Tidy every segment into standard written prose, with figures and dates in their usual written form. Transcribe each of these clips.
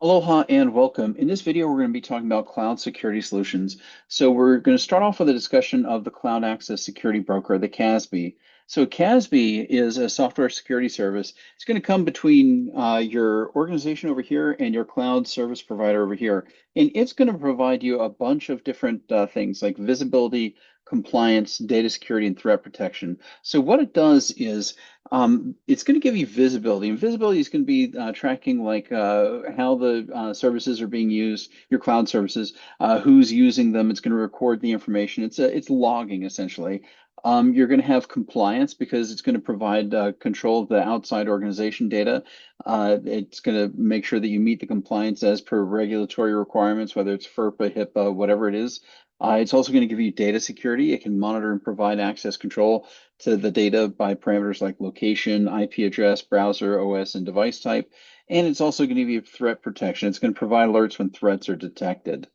Aloha and welcome. In this video, we're going to be talking about cloud security solutions. So we're going to start off with a discussion of the Cloud Access Security Broker, the CASB. So CASB is a software security service. It's going to come between your organization over here and your cloud service provider over here. And it's going to provide you a bunch of different things like visibility, compliance, data security, and threat protection. So what it does is it's going to give you visibility, and visibility is going to be tracking like how the services are being used, your cloud services, who's using them. It's going to record the information. It's logging essentially. You're going to have compliance because it's going to provide control of the outside organization data. It's going to make sure that you meet the compliance as per regulatory requirements, whether it's FERPA, HIPAA, whatever it is. It's also going to give you data security. It can monitor and provide access control to the data by parameters like location, IP address, browser, OS, and device type. And it's also going to give you threat protection. It's going to provide alerts when threats are detected.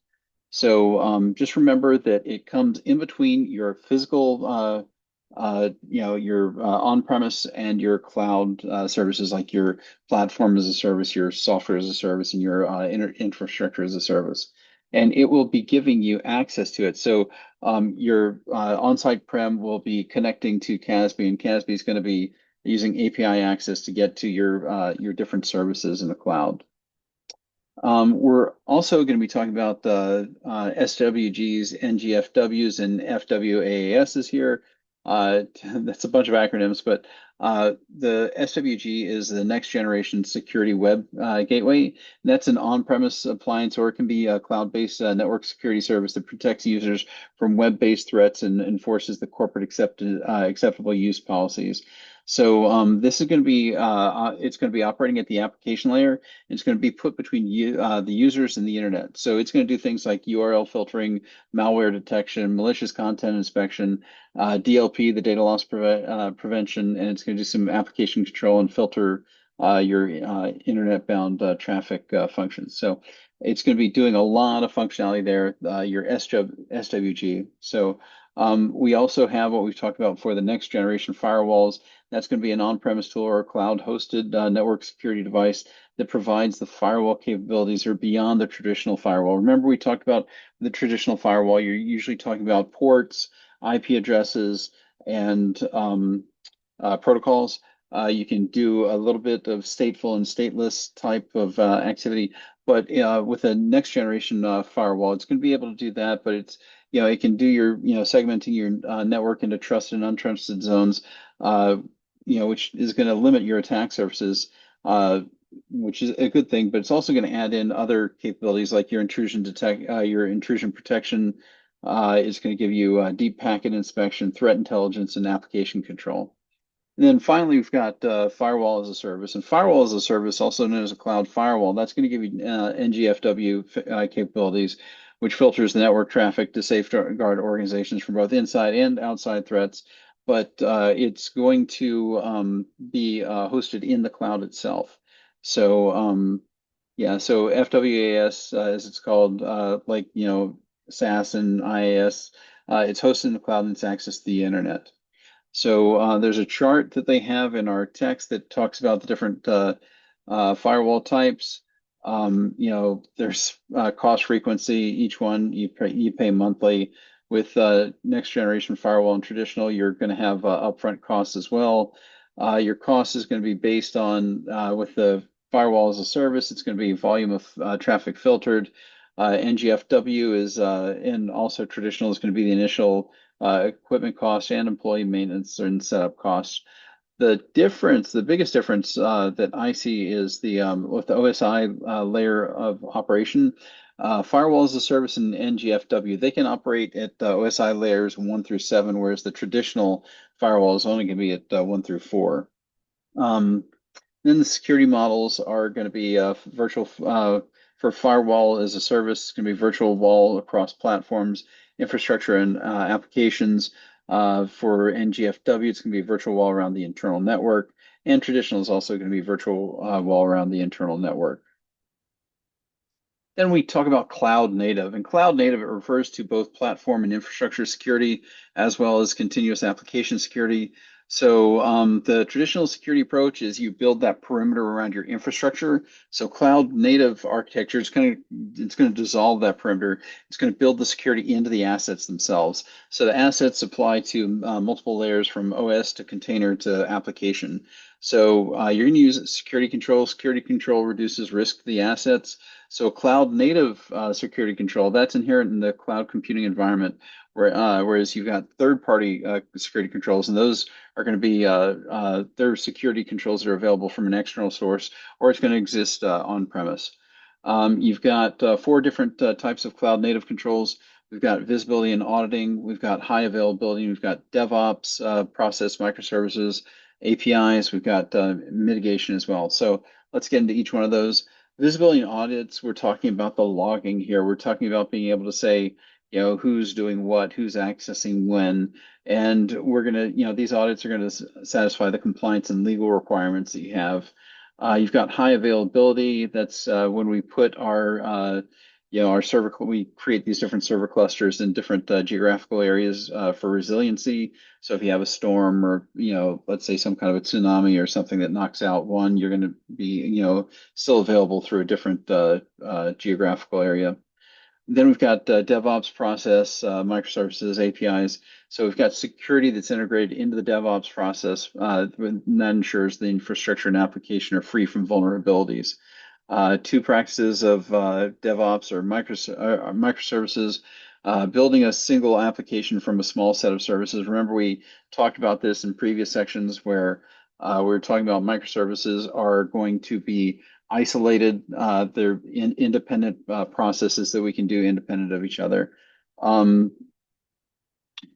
So just remember that it comes in between your physical, your on-premise and your cloud services, like your platform as a service, your software as a service, and your infrastructure as a service. And it will be giving you access to it. So your on-site prem will be connecting to CASB, and CASB is going to be using API access to get to your different services in the cloud. We're also going to be talking about the SWGs, NGFWs, and FWaaS here. That's a bunch of acronyms, but the SWG is the next generation security web gateway. That's an on-premise appliance, or it can be a cloud-based network security service that protects users from web-based threats and enforces the corporate acceptable use policies. So this is going to be it's going to be operating at the application layer. It's going to be put between the users and the internet. So it's going to do things like URL filtering, malware detection, malicious content inspection, DLP, the data loss prevention, and it's going to do some application control and filter your internet-bound traffic functions. So it's going to be doing a lot of functionality there, your SWG. So we also have what we've talked about for the next generation firewalls. That's going to be an on-premise tool or a cloud-hosted network security device that provides the firewall capabilities or beyond the traditional firewall. Remember, we talked about the traditional firewall. You're usually talking about ports, IP addresses, and protocols. You can do a little bit of stateful and stateless type of activity, but with a next generation firewall, it's going to be able to do that. But it's it can do your segmenting your network into trusted and untrusted zones. Which is going to limit your attack surfaces, which is a good thing, but it's also going to add in other capabilities like your intrusion protection. Is going to give you deep packet inspection, threat intelligence, and application control. And then finally, we've got firewall as a service. And firewall as a service, also known as a cloud firewall, that's going to give you NGFW capabilities, which filters the network traffic to safeguard organizations from both inside and outside threats. But it's going to be hosted in the cloud itself. So so FWaaS, as it's called, like SASE and IaaS, it's hosted in the cloud and it's accessed to the internet. So there's a chart that they have in our text that talks about the different firewall types. There's cost frequency. Each one you pay monthly. With next generation firewall and traditional, you're going to have upfront costs as well. Your cost is going to be based on with the firewall as a service. It's going to be volume of traffic filtered. NGFW is and also traditional is going to be the initial equipment costs and employee maintenance and setup costs. The biggest difference that I see is the with the OSI layer of operation. Firewall as a service and NGFW, they can operate at OSI layers 1 through 7, whereas the traditional firewall is only going to be at 1 through 4. Then the security models are going to be virtual for firewall as a service. It's going to be virtual wall across platforms, infrastructure, and applications. For NGFW, it's going to be virtual wall around the internal network, and traditional is also going to be virtual wall around the internal network. Then we talk about cloud native, and cloud native, it refers to both platform and infrastructure security, as well as continuous application security. So the traditional security approach is you build that perimeter around your infrastructure. So cloud native architecture is it's going to dissolve that perimeter. It's going to build the security into the assets themselves. So the assets apply to multiple layers from OS to container to application. So you're going to use security control. Security control reduces risk to the assets. So cloud native security control, that's inherent in the cloud computing environment. Whereas you've got third-party security controls, and those are going to be their security controls that are available from an external source, or it's going to exist on premise. You've got four different types of cloud native controls. We've got visibility and auditing. We've got high availability. We've got DevOps, process microservices, APIs. We've got mitigation as well. So let's get into each one of those. Visibility and audits, we're talking about the logging here. We're talking about being able to say, who's doing what, who's accessing when, and we're going to, these audits are going to satisfy the compliance and legal requirements that you have. You've got high availability. That's when we put our server, we create these different server clusters in different geographical areas for resiliency. So if you have a storm or, let's say some kind of a tsunami or something that knocks out one, you're going to be, still available through a different geographical area. Then we've got DevOps process, microservices, APIs. So we've got security that's integrated into the DevOps process, and that ensures the infrastructure and application are free from vulnerabilities. Two practices of DevOps or microservices, building a single application from a small set of services. Remember, we talked about this in previous sections where we were talking about microservices are going to be isolated. They're independent processes that we can do independent of each other.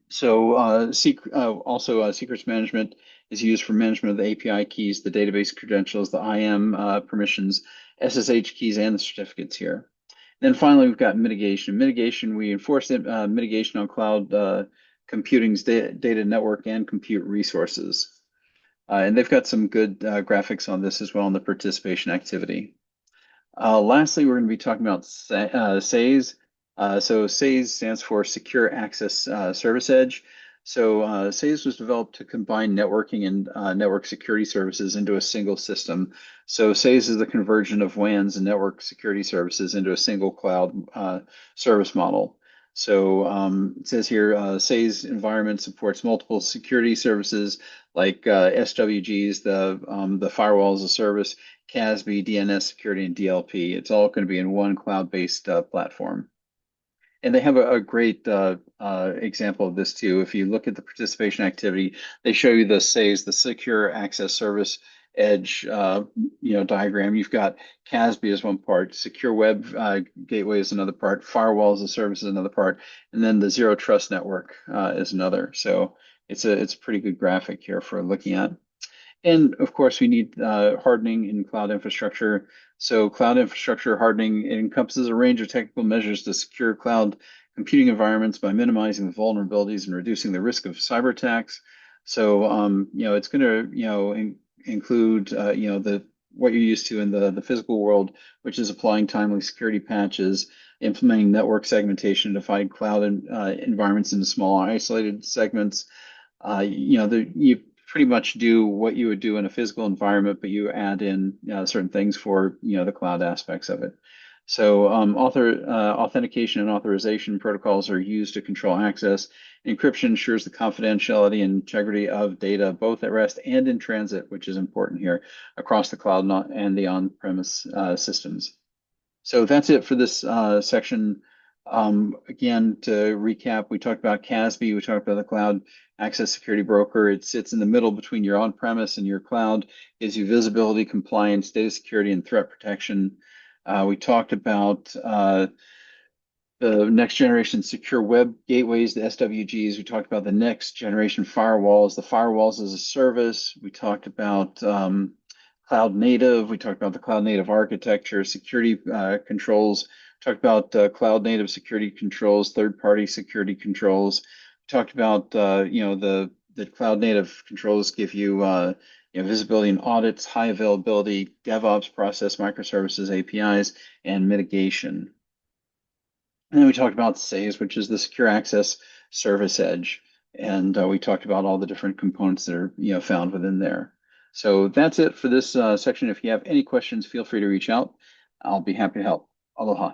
Secrets management is used for management of the API keys, the database credentials, the IAM permissions, SSH keys, and the certificates here. Then finally, we've got mitigation. Mitigation, we enforce mitigation on cloud computing's data network and compute resources. And they've got some good graphics on this as well in the participation activity. Lastly, we're going to be talking about SASE. So SASE stands for Secure Access Service Edge. So SASE was developed to combine networking and network security services into a single system. So SASE is the conversion of WANs and network security services into a single cloud service model. So it says here, SASE environment supports multiple security services like SWGs, the firewall as a service, CASB, DNS security, and DLP. It's all going to be in one cloud-based platform. And they have a great example of this too. If you look at the participation activity, they show you the SASE, the Secure Access Service Edge, diagram. You've got CASB as one part, Secure Web Gateway is another part, Firewall as a service is another part, and then the Zero Trust Network is another. So it's a pretty good graphic here for looking at. And of course, we need hardening in cloud infrastructure. So cloud infrastructure hardening, it encompasses a range of technical measures to secure cloud computing environments by minimizing the vulnerabilities and reducing the risk of cyber attacks. So, it's going to, include, what you're used to in the physical world, which is applying timely security patches, implementing network segmentation to divide cloud environments into small isolated segments. You pretty much do what you would do in a physical environment, but you add in certain things for the cloud aspects of it. So authentication and authorization protocols are used to control access. Encryption ensures the confidentiality and integrity of data, both at rest and in transit, which is important here, across the cloud and the on-premise systems. So that's it for this section. Again, to recap, we talked about CASB, we talked about the Cloud Access Security Broker. It sits in the middle between your on-premise and your cloud, gives you visibility, compliance, data security, and threat protection. We talked about the next generation secure web gateways, the SWGs. We talked about the next generation firewalls, the firewalls as a service. We talked about cloud native. We talked about the cloud native architecture, security controls. We talked about cloud native security controls, third-party security controls. We talked about the cloud native controls give you visibility and audits, high availability, DevOps process, microservices, APIs, and mitigation. And then we talked about SASE, which is the Secure Access Service Edge. And we talked about all the different components that are found within there. So that's it for this section. If you have any questions, feel free to reach out. I'll be happy to help. Aloha.